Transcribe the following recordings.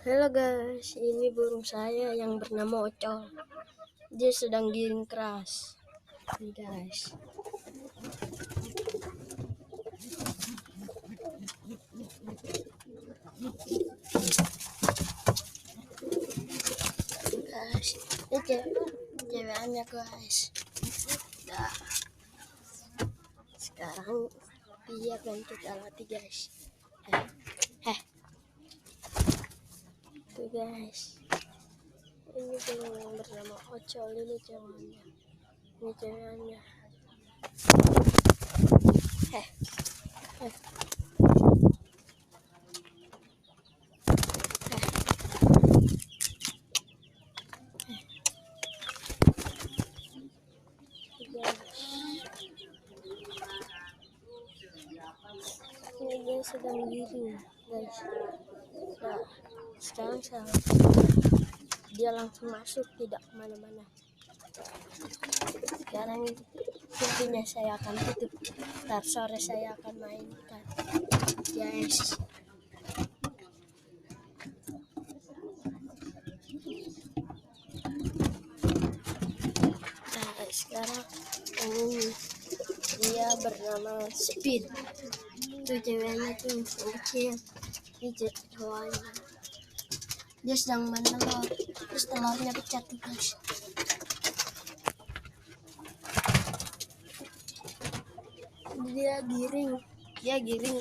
Halo guys, ini burung saya yang bernama Ocol. Dia sedang giring keras. Nih guys. Guys, ini cewekannya guys. Nah, sekarang dia akan kita latih guys. Tuh guys. Ini burung yang bernama Ocol, ini ceweknya. Ini ceweknya. Ini dia sedang giring guys. Nah, sekarang dia langsung masuk, tidak kemana-mana. Sekarang pintunya saya akan tutup. Ntar sore saya akan mainkan guys. Nah sekarang ini dia bernama Speed. Itu ceweknya tuh yang kecil. Ini cowoknya. Dia sedang menelur. Terus telurnya pecah tuh guys. Dia giring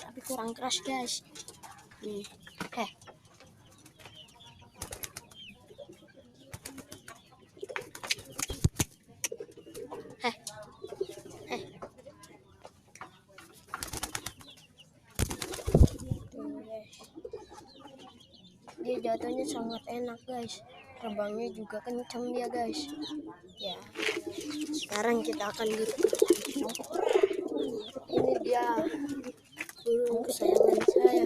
tapi kurang keras guys. Nih, dia jatuhnya sangat enak guys, terbangnya juga kencang dia guys. Ya, sekarang kita akan giring. Ini dia burung kesayangan saya,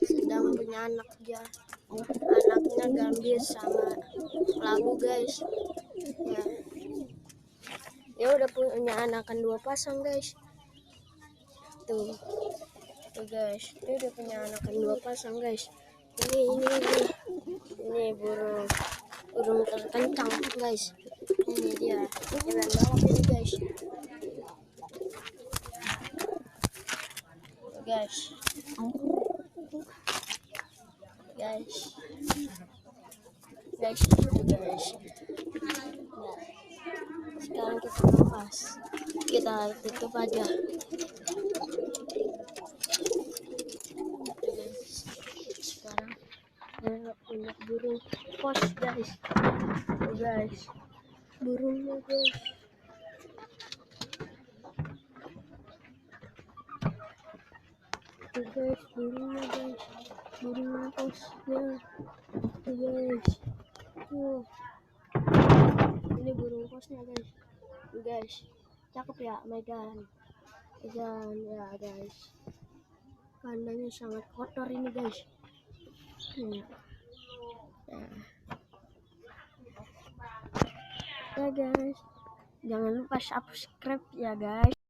sedang punya anak dia. Anaknya gambir sama labu guys. Ya, dia udah punya anakan 2 pasang guys. Tuh guys, dia udah punya anakan 2 pasang guys. Ini burung terkencang guys. Ini dia jalan bawah ini guys. Guys, nah, sekarang kita lepas, kita tutup aja. Sekarang banyak burung pos guys. Burungnya guys. Burungnya guys. Burung posnya. Guys. Tuh. Ini burung posnya guys. Cakep ya, Megan ya guys. Kandangnya sangat kotor ini guys. Ya guys, jangan lupa subscribe ya guys.